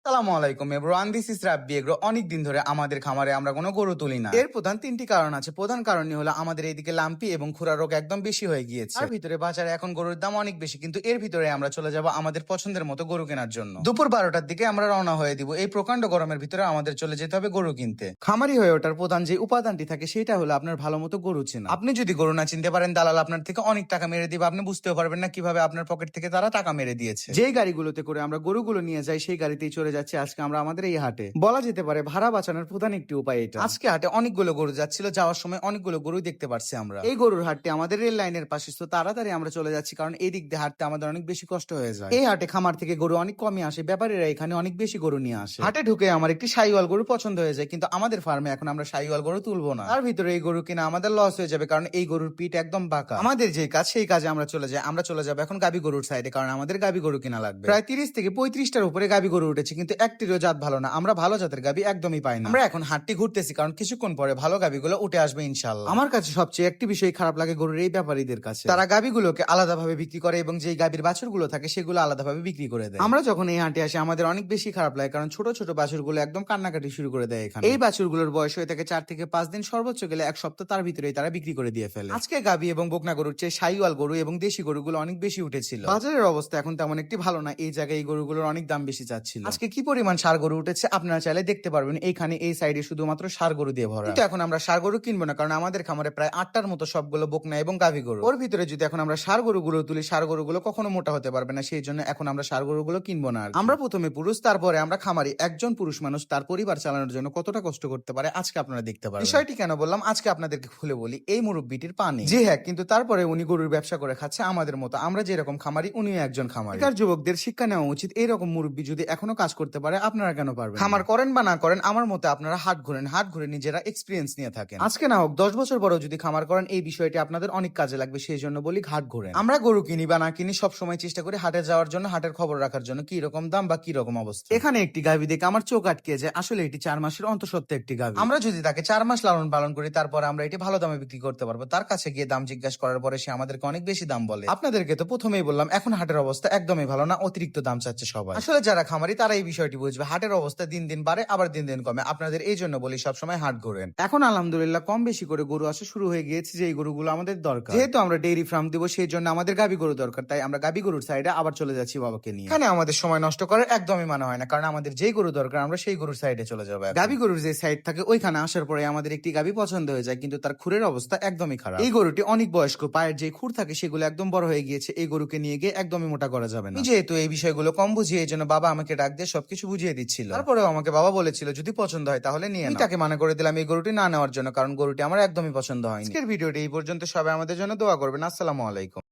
আসসালামু আলাইকুম everyone, this is Rabbi agro. অনেক দিন ধরে আমাদের খামারে আমরা কোনো গরু তুলি না। এর প্রধান তিনটি কারণ আছে। প্রধান কারণই হলো আমাদের এইদিকে লাম্পি এবং খুরা রোগ একদম বেশি হয়ে গিয়েছে। আর ভিতরে বাজারে এখন গরুর দাম অনেক বেশি, কিন্তু এর ভিতরে আমরা চলে যাব আমাদের পছন্দের মতো গরু কেনার জন্য। দুপুর 12টার দিকে আমরা রওনা হয়ে দিব। এই প্রকাণ্ড গরমের ভিতরে আমাদের চলে যেতে হবে গরু কিনতে। খামারি হয়ে ওঠার প্রধান যে উপাদানটি থাকে সেটা হলো আপনার ভালো মতো গরু চেনা। আপনি যদি গরু না চিনতে পারেন, দালাল আপনার থেকে অনেক টাকা মেরে দিবে। আপনি বুঝতেও পারবেন না কিভাবে আপনার পকেট থেকে তারা টাকা মেরে দিয়েছে। যেই গাড়িগুলোতে করে আমরা গরুগুলো নিয়ে যাই সেই গাড়িতেই চলে যাচ্ছে আজকে আমরা আমাদের এই হাটে। বলা যেতে পারে ভাড়া বাঁচানোর প্রধান একটি উপায় এটা। আজকে হাটে অনেকগুলো গরু যাচ্ছিল, যাওয়ার সময় অনেকগুলো গরু দেখতে পারছি আমরা। এই গরুর হাটটি আমাদের রেল লাইনের পাশে, তো তাড়াতাড়ি আমরা চলে যাচ্ছি কারণ এই দিক দিয়ে হাঁটতে আমাদের অনেক বেশি কষ্ট হয়ে যায়। এই হাটে খামার থেকে গরু অনেক কমই আসে, ব্যাপারীরা এখানে অনেক বেশি গরু নিয়ে আসে। হাটে ঢুকে আমার একটি শাহিওয়াল গরু পছন্দ হয়ে যায়, কিন্তু আমাদের ফার্মে এখন আমরা শাহিওয়াল গরু তুলবো না। তার ভিতরে এই গরু কিনা আমাদের লস হয়ে যাবে কারণ এই গরুর পিঠ একদম বাঁকা। আমাদের যে কাজ সেই কাজে আমরা চলে যাই। আমরা চলে যাবো এখন গাবি গরুর সাইডে, কারণ আমাদের গাবি গরু কিনা লাগবে। প্রায় 30 থেকে 35টার উপরে গাবি গরু উঠেছে, কিন্তু একটিরও জাত ভালো না। আমরা ভালো জাতের গাবি একদমই পাই না। আমরা এখন হাটটি ঘুরতেছি কারণ কিছুক্ষণ পরে ভালো গাবিগুলো উঠে আসবে ইনশাআল্লাহ। আমার কাছে সবচেয়ে একটি বিষয় খারাপ লাগে গরুর এই ব্যাপারীদের কাছে। তারা গাবিগুলোকে আলাদাভাবে বিক্রি করে এবং যেই গাবির বাছুরগুলো থাকে সেগুলো আলাদাভাবে বিক্রি করে দেয়। আমরা যখন এই হাটে আসি আমাদের অনেক বেশি খারাপ লাগে কারণ ছোট ছোট বাছুরগুলো একদম কান্নাকাটি শুরু করে দেয় এখানে। এই বাছুরগুলোর বয়স হয়ে থাকে 4 থেকে 5 দিন, সর্বোচ্চ গেলে 1 সপ্তাহ, তার ভিতরেই তারা বিক্রি করে দিয়ে ফেলে। আজকে গাবি এবং বকনা গরুর চেয়ে শাহিওয়াল গরু এবং দেশি গরুগুলো অনেক বেশি উঠেছিল। বাজারের অবস্থা এখন তেমন একটি ভালো না। এই জায়গায় এই গরুগুলোর অনেক দাম বেশি চাচ্ছিল। আজকে কি পরিমাণ ষাঁড় গরু উঠেছে আপনারা চাইলে দেখতে পারবেন। এইখানে এই সাইডে শুধুমাত্র ষাঁড় গরু দিয়ে ভরা। কিন্তু এখন আমরা ষাঁড় গরু কিনবো না কারণ আমাদের খামারে প্রায় 8টার মতো সবগুলো বকনা এবং গাভী গরু। ওর ভিতরে যদি এখন আমরা ষাঁড় গরুগুলো তুলি, ষাঁড় গরুগুলো কখনো মোটা হতে পারবে না। সেই জন্য এখন আমরা ষাঁড় গরুগুলো কিনবো না। আমরা প্রথমে পুরুষ, তারপরে আমরা খামারি। একজন পুরুষ মানুষ তার পরিবার চালানোর জন্য কতটা কষ্ট করতে পারে আজকে আপনারা দেখতে পারেন। বিষয়টি কেন বললাম আজকে আপনাদেরকে খুলে বলি। এই মুরব্বিটির পানি জি হ্যাঁ, কিন্তু তারপরে উনি গরুর ব্যবসা করে খাচ্ছে আমাদের মতো। আমরা যেরকম খামারি উনিও একজন খামারি। এখানকার যুবকদের শিক্ষা নেওয়া উচিত। এইরকম মুরব্বি যদি এখনো কাজ করতে পারে আপনারা কেন পারবেন? খামার করেন বা না করেন, আমার মতে আপনারা হাট ঘুরেন, হাট ঘুরে নিজেরা এক্সপিরিয়েন্স নিয়ে থাকেন। আজকে না হোক 10 বছর পরেও যদি খামার করেন এই বিষয়টি আপনাদের অনেক কাজে লাগবে। সেই জন্য বলি হাট ঘুরেন। আমরা গরু কিনি বা না কিনি সবসময় চেষ্টা করি হাটে যাওয়ার জন্য, হাটের খবর রাখার জন্য কি রকম দাম বা কি রকম অবস্থা। এখানে একটি গাভী দেখে আমার চোখ আটকে যায়। আসলে এটি 4 মাসের অন্তঃসত্ত্বা একটি গাভী। আমরা যদি তাকে 4 মাস লালন পালন করি তারপর আমরা এটি ভালো দামে বিক্রি করতে পারবো। তার কাছে গিয়ে দাম জিজ্ঞাসা করার পরে সে আমাদেরকে অনেক বেশি দাম বলে। আপনাদেরকে তো প্রথমেই বললাম এখন হাটের অবস্থা একদমই ভালো না, অতিরিক্ত দাম চাচ্ছে সবাই। আসলে যারা খামারি তারা এই বিষয়টি বুঝবে। হাটের অবস্থা দিন দিন বাড়ে আবার দিন দিন কমে। আপনাদের এই জন্য বলি সবসময় হাট ঘুরেন। এখন আলহামদুলিল্লাহ কম বেশি করে গরু আসা শুরু হয়ে গিয়েছে, যে এই গরুগুলো আমাদের দরকার। যেহেতু আমরা ডেইরি ফার্ম দিব সেই জন্য আমাদের গাবি গরু দরকার, তাই আমরা গাবি গরুর সাইডে আবার চলে যাচ্ছি বাবাকে নিয়ে। এখানে আমাদের সময় নষ্ট করার একদমই মানে হয় না, কারণ আমাদের যেই গরু দরকার আমরা সেই গরুর সাইডে চলে যাবো। গাবি গরুর যে সাইড থাকে ওইখানে আসার পরে আমাদের একটি গাবি পছন্দ হয়ে যায়, কিন্তু তার খুরের অবস্থা একদমই খারাপ। এই গরুটি অনেক বয়স্ক, পায়ের যে খুর থাকে সেগুলো একদম বড় হয়ে গিয়েছে। এই গরুকে নিয়ে গিয়ে একদমই মোটা করা যাবে না। যেহেতু এই বিষয়গুলো কম বুঝি এই জন্য বাবা আমাকে ডাক দিয়ে সবকিছু বুঝিয়ে দিচ্ছিল। তারপরেও আমাকে বাবা বলেছিল যদি পছন্দ হয় তাহলে নিয়ে নাও। তাকে মানা করে দিলাম এই গরুটি না নেওয়ার জন্য, কারণ গরুটি আমার একদমই পছন্দ হয়নি। আজকের ভিডিওটি এই পর্যন্ত। সবাই আমাদের জন্য দোয়া করবেন। আসসালামু আলাইকুম।